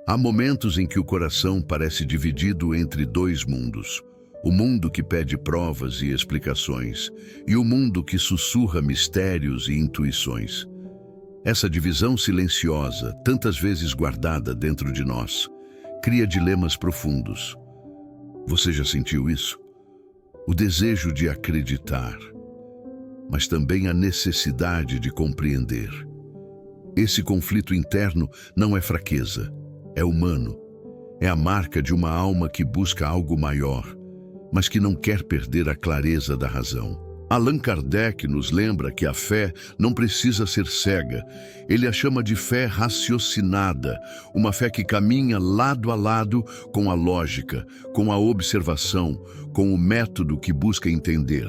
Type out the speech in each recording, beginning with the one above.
Há momentos em que o coração parece dividido entre dois mundos. O mundo que pede provas e explicações, e o mundo que sussurra mistérios e intuições. Essa divisão silenciosa, tantas vezes guardada dentro de nós, cria dilemas profundos. Você já sentiu isso? O desejo de acreditar, mas também a necessidade de compreender. Esse conflito interno não é fraqueza, é humano. É a marca de uma alma que busca algo maior, mas que não quer perder a clareza da razão. Allan Kardec nos lembra que a fé não precisa ser cega. Ele a chama de fé raciocinada, uma fé que caminha lado a lado com a lógica, com a observação, com o método que busca entender.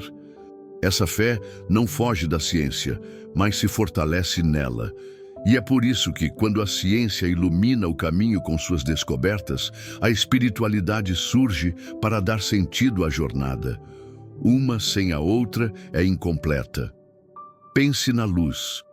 Essa fé não foge da ciência, mas se fortalece nela. E é por isso que, quando a ciência ilumina o caminho com suas descobertas, a espiritualidade surge para dar sentido à jornada. Uma sem a outra é incompleta. Pense na luz.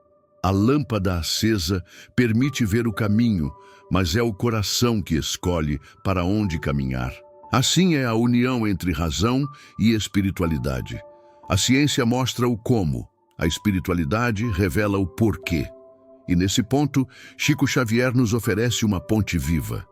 A lâmpada acesa permite ver o caminho, mas é o coração que escolhe para onde caminhar. Assim é a união entre razão e espiritualidade. A ciência mostra o como, a espiritualidade revela o porquê. E nesse ponto, Chico Xavier nos oferece uma ponte viva.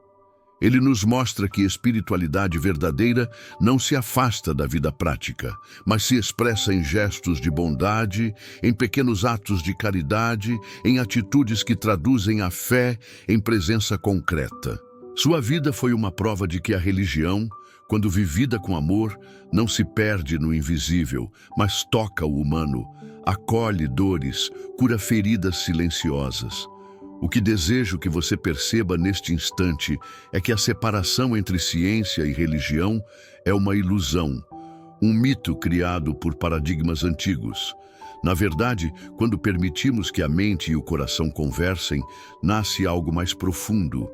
Ele nos mostra que espiritualidade verdadeira não se afasta da vida prática, mas se expressa em gestos de bondade, em pequenos atos de caridade, em atitudes que traduzem a fé em presença concreta. Sua vida foi uma prova de que a religião, quando vivida com amor, não se perde no invisível, mas toca o humano, acolhe dores, cura feridas silenciosas. O que desejo que você perceba neste instante é que a separação entre ciência e religião é uma ilusão, um mito criado por paradigmas antigos. Na verdade, quando permitimos que a mente e o coração conversem, nasce algo mais profundo.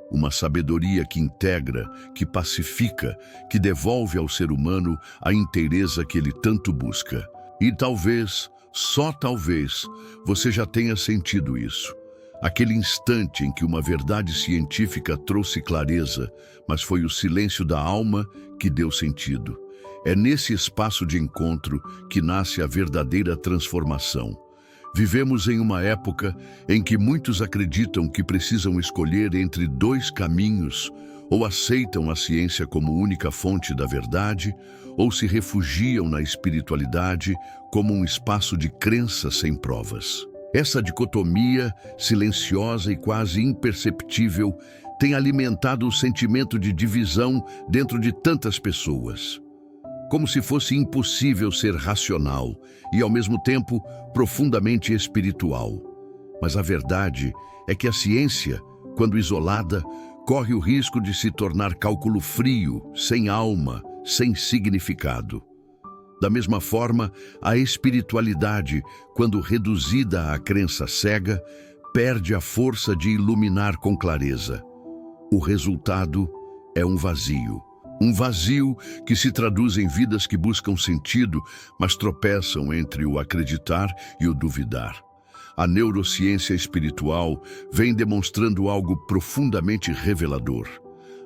Uma sabedoria que integra, que pacifica, que devolve ao ser humano a inteireza que ele tanto busca. E talvez, só talvez, você já tenha sentido isso. Aquele instante em que uma verdade científica trouxe clareza, mas foi o silêncio da alma que deu sentido. É nesse espaço de encontro que nasce a verdadeira transformação. Vivemos em uma época em que muitos acreditam que precisam escolher entre dois caminhos, ou aceitam a ciência como única fonte da verdade, ou se refugiam na espiritualidade como um espaço de crença sem provas. Essa dicotomia, silenciosa e quase imperceptível, tem alimentado o sentimento de divisão dentro de tantas pessoas. Como se fosse impossível ser racional e, ao mesmo tempo, profundamente espiritual. Mas a verdade é que a ciência, quando isolada, corre o risco de se tornar cálculo frio, sem alma, sem significado. Da mesma forma, a espiritualidade, quando reduzida à crença cega, perde a força de iluminar com clareza. O resultado é um vazio. Um vazio que se traduz em vidas que buscam sentido, mas tropeçam entre o acreditar e o duvidar. A neurociência espiritual vem demonstrando algo profundamente revelador.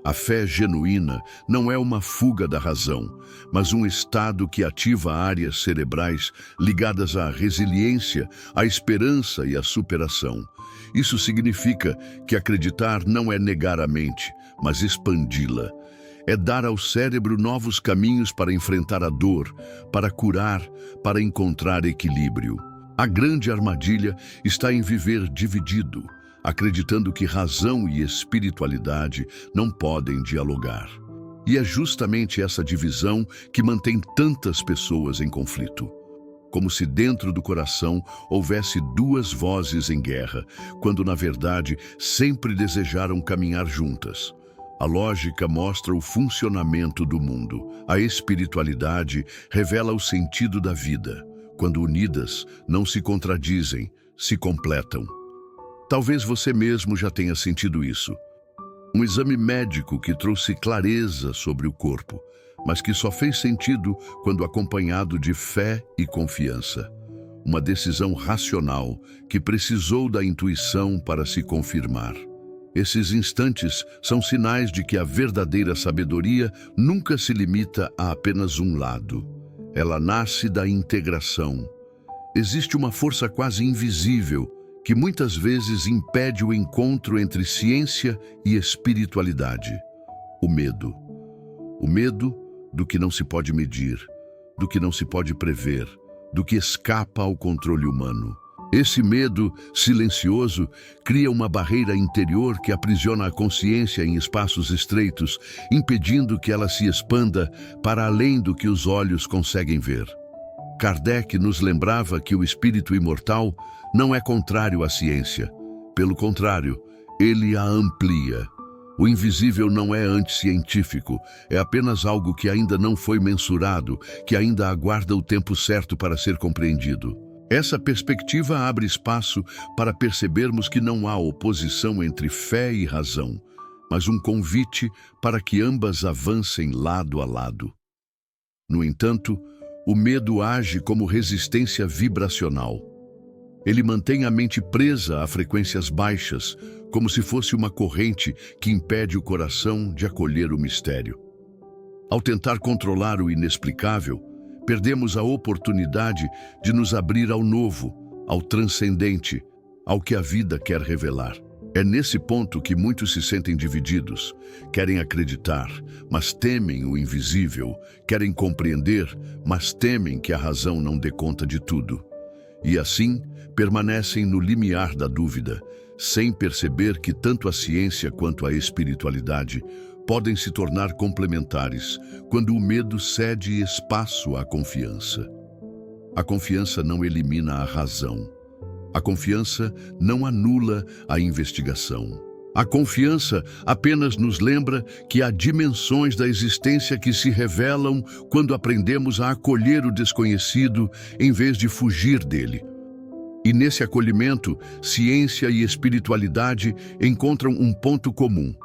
A fé genuína não é uma fuga da razão, mas um estado que ativa áreas cerebrais ligadas à resiliência, à esperança e à superação. Isso significa que acreditar não é negar a mente, mas expandi-la. É dar ao cérebro novos caminhos para enfrentar a dor, para curar, para encontrar equilíbrio. A grande armadilha está em viver dividido, acreditando que razão e espiritualidade não podem dialogar. E é justamente essa divisão que mantém tantas pessoas em conflito. Como se dentro do coração houvesse duas vozes em guerra, quando na verdade sempre desejaram caminhar juntas. A lógica mostra o funcionamento do mundo. A espiritualidade revela o sentido da vida. Quando unidas, não se contradizem, se completam. Talvez você mesmo já tenha sentido isso. Um exame médico que trouxe clareza sobre o corpo, mas que só fez sentido quando acompanhado de fé e confiança. Uma decisão racional que precisou da intuição para se confirmar. Esses instantes são sinais de que a verdadeira sabedoria nunca se limita a apenas um lado. Ela nasce da integração. Existe uma força quase invisível que muitas vezes impede o encontro entre ciência e espiritualidade. O medo. O medo do que não se pode medir, do que não se pode prever, do que escapa ao controle humano. Esse medo silencioso cria uma barreira interior que aprisiona a consciência em espaços estreitos, impedindo que ela se expanda para além do que os olhos conseguem ver. Kardec nos lembrava que o espírito imortal não é contrário à ciência. Pelo contrário, ele a amplia. O invisível não é anticientífico, é apenas algo que ainda não foi mensurado, que ainda aguarda o tempo certo para ser compreendido. Essa perspectiva abre espaço para percebermos que não há oposição entre fé e razão, mas um convite para que ambas avancem lado a lado. No entanto, o medo age como resistência vibracional. Ele mantém a mente presa a frequências baixas, como se fosse uma corrente que impede o coração de acolher o mistério. Ao tentar controlar o inexplicável, perdemos a oportunidade de nos abrir ao novo, ao transcendente, ao que a vida quer revelar. É nesse ponto que muitos se sentem divididos, querem acreditar, mas temem o invisível, querem compreender, mas temem que a razão não dê conta de tudo. E assim, permanecem no limiar da dúvida, sem perceber que tanto a ciência quanto a espiritualidade podem se tornar complementares quando o medo cede espaço à confiança. A confiança não elimina a razão. A confiança não anula a investigação. A confiança apenas nos lembra que há dimensões da existência que se revelam quando aprendemos a acolher o desconhecido em vez de fugir dele. E nesse acolhimento, ciência e espiritualidade encontram um ponto comum.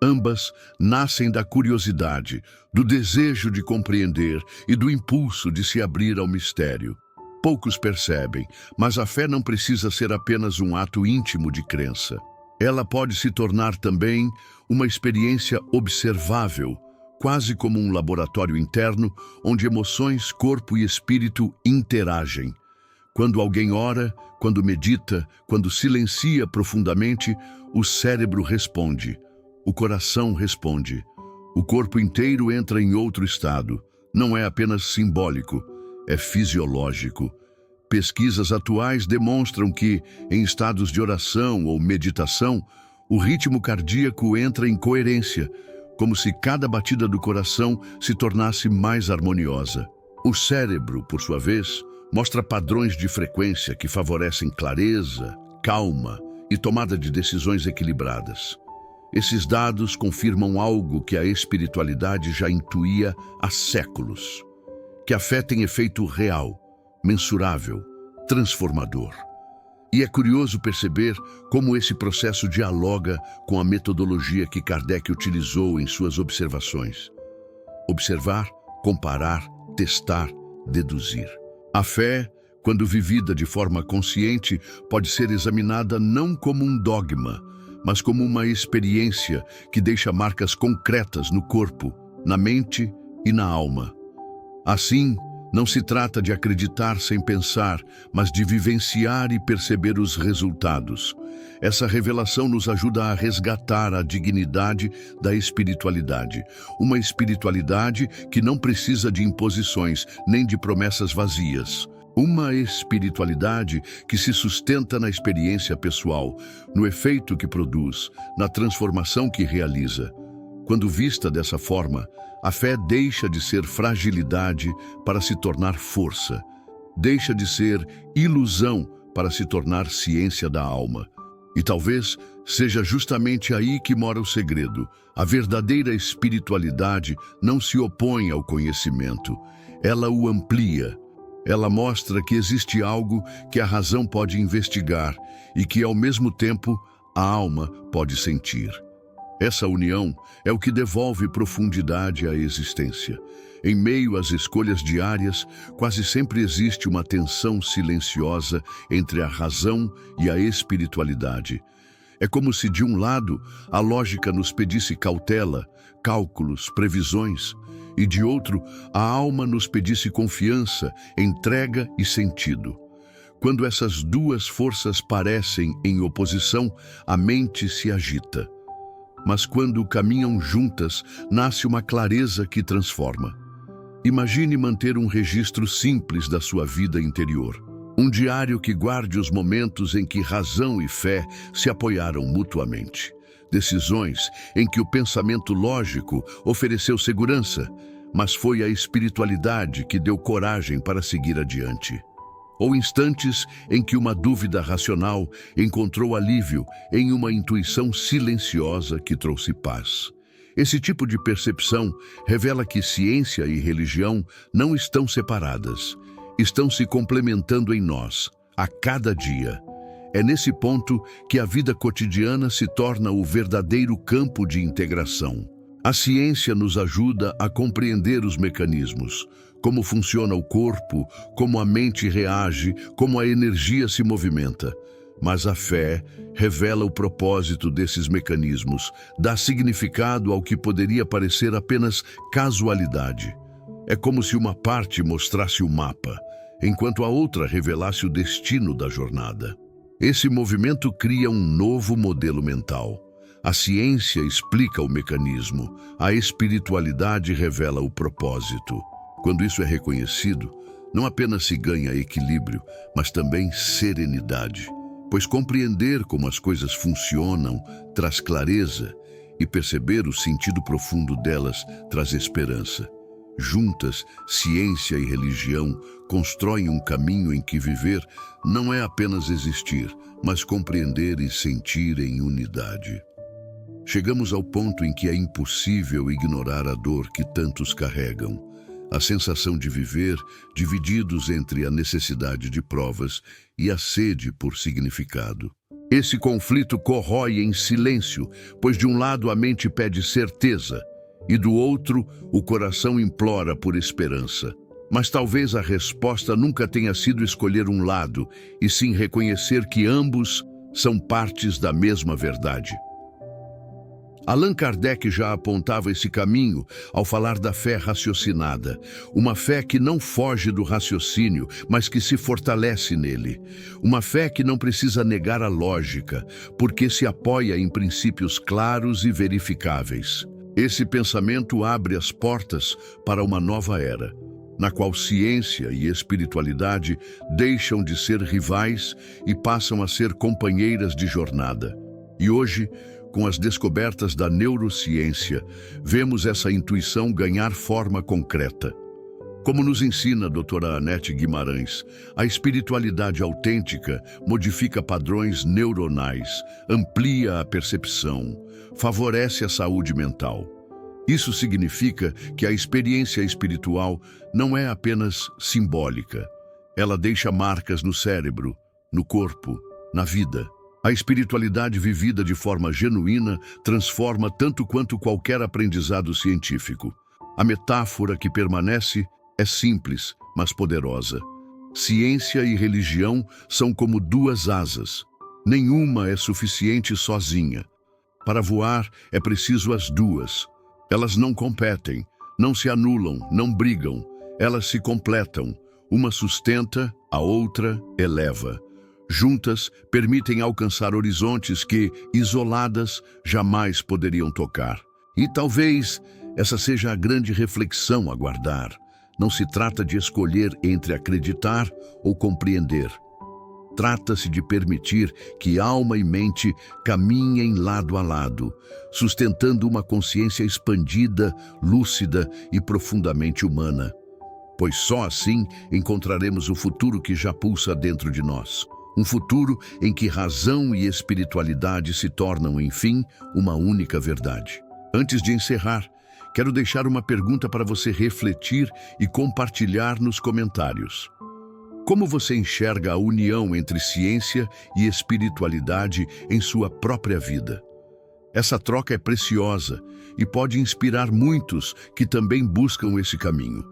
Ambas nascem da curiosidade, do desejo de compreender e do impulso de se abrir ao mistério. Poucos percebem, mas a fé não precisa ser apenas um ato íntimo de crença. Ela pode se tornar também uma experiência observável, quase como um laboratório interno onde emoções, corpo e espírito interagem. Quando alguém ora, quando medita, quando silencia profundamente, o cérebro responde, o coração responde, o corpo inteiro entra em outro estado. Não é apenas simbólico, é fisiológico. Pesquisas atuais demonstram que, em estados de oração ou meditação, o ritmo cardíaco entra em coerência, como se cada batida do coração se tornasse mais harmoniosa. O cérebro, por sua vez, mostra padrões de frequência que favorecem clareza, calma e tomada de decisões equilibradas. Esses dados confirmam algo que a espiritualidade já intuía há séculos, que a fé tem efeito real, mensurável, transformador. E é curioso perceber como esse processo dialoga com a metodologia que Kardec utilizou em suas observações. Observar, comparar, testar, deduzir. A fé, quando vivida de forma consciente, pode ser examinada não como um dogma, mas como uma experiência que deixa marcas concretas no corpo, na mente e na alma. Assim, não se trata de acreditar sem pensar, mas de vivenciar e perceber os resultados. Essa revelação nos ajuda a resgatar a dignidade da espiritualidade. Uma espiritualidade que não precisa de imposições, nem de promessas vazias. Uma espiritualidade que se sustenta na experiência pessoal, no efeito que produz, na transformação que realiza. Quando vista dessa forma, a fé deixa de ser fragilidade para se tornar força. Deixa de ser ilusão para se tornar ciência da alma. E talvez seja justamente aí que mora o segredo. A verdadeira espiritualidade não se opõe ao conhecimento, ela o amplia. Ela mostra que existe algo que a razão pode investigar e que, ao mesmo tempo, a alma pode sentir. Essa união é o que devolve profundidade à existência. Em meio às escolhas diárias, quase sempre existe uma tensão silenciosa entre a razão e a espiritualidade. É como se, de um lado, a lógica nos pedisse cautela, cálculos, previsões, e de outro, a alma nos pedisse confiança, entrega e sentido. Quando essas duas forças parecem em oposição, a mente se agita. Mas quando caminham juntas, nasce uma clareza que transforma. Imagine manter um registro simples da sua vida interior. Um diário que guarde os momentos em que razão e fé se apoiaram mutuamente. Decisões em que o pensamento lógico ofereceu segurança, mas foi a espiritualidade que deu coragem para seguir adiante. Ou instantes em que uma dúvida racional encontrou alívio em uma intuição silenciosa que trouxe paz. Esse tipo de percepção revela que ciência e religião não estão separadas, estão se complementando em nós, a cada dia. É nesse ponto que a vida cotidiana se torna o verdadeiro campo de integração. A ciência nos ajuda a compreender os mecanismos, como funciona o corpo, como a mente reage, como a energia se movimenta. Mas a fé revela o propósito desses mecanismos, dá significado ao que poderia parecer apenas casualidade. É como se uma parte mostrasse o mapa, enquanto a outra revelasse o destino da jornada. Esse movimento cria um novo modelo mental. A ciência explica o mecanismo, a espiritualidade revela o propósito. Quando isso é reconhecido, não apenas se ganha equilíbrio, mas também serenidade. Pois compreender como as coisas funcionam traz clareza e perceber o sentido profundo delas traz esperança. Juntas, ciência e religião constroem um caminho em que viver não é apenas existir, mas compreender e sentir em unidade. Chegamos ao ponto em que é impossível ignorar a dor que tantos carregam, a sensação de viver divididos entre a necessidade de provas e a sede por significado. Esse conflito corrói em silêncio, pois de um lado a mente pede certeza e do outro o coração implora por esperança. Mas talvez a resposta nunca tenha sido escolher um lado, e sim reconhecer que ambos são partes da mesma verdade. Allan Kardec já apontava esse caminho ao falar da fé raciocinada, uma fé que não foge do raciocínio, mas que se fortalece nele. Uma fé que não precisa negar a lógica, porque se apoia em princípios claros e verificáveis. Esse pensamento abre as portas para uma nova era, na qual ciência e espiritualidade deixam de ser rivais e passam a ser companheiras de jornada. E hoje, com as descobertas da neurociência, vemos essa intuição ganhar forma concreta. Como nos ensina a doutora Anete Guimarães, a espiritualidade autêntica modifica padrões neuronais, amplia a percepção, favorece a saúde mental. Isso significa que a experiência espiritual não é apenas simbólica. Ela deixa marcas no cérebro, no corpo, na vida. A espiritualidade vivida de forma genuína transforma tanto quanto qualquer aprendizado científico. A metáfora que permanece é simples, mas poderosa. Ciência e religião são como duas asas. Nenhuma é suficiente sozinha. Para voar é preciso as duas. Elas não competem, não se anulam, não brigam. Elas se completam. Uma sustenta, a outra eleva. Juntas, permitem alcançar horizontes que, isoladas, jamais poderiam tocar. E talvez essa seja a grande reflexão a guardar. Não se trata de escolher entre acreditar ou compreender. Trata-se de permitir que alma e mente caminhem lado a lado, sustentando uma consciência expandida, lúcida e profundamente humana. Pois só assim encontraremos o futuro que já pulsa dentro de nós. Um futuro em que razão e espiritualidade se tornam, enfim, uma única verdade. Antes de encerrar, quero deixar uma pergunta para você refletir e compartilhar nos comentários. Como você enxerga a união entre ciência e espiritualidade em sua própria vida? Essa troca é preciosa e pode inspirar muitos que também buscam esse caminho.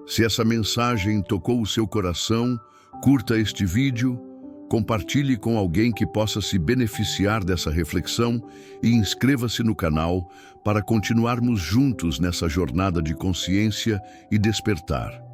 Se essa mensagem tocou o seu coração, curta este vídeo, Compartilhe com alguém que possa se beneficiar dessa reflexão e inscreva-se no canal para continuarmos juntos nessa jornada de consciência e despertar.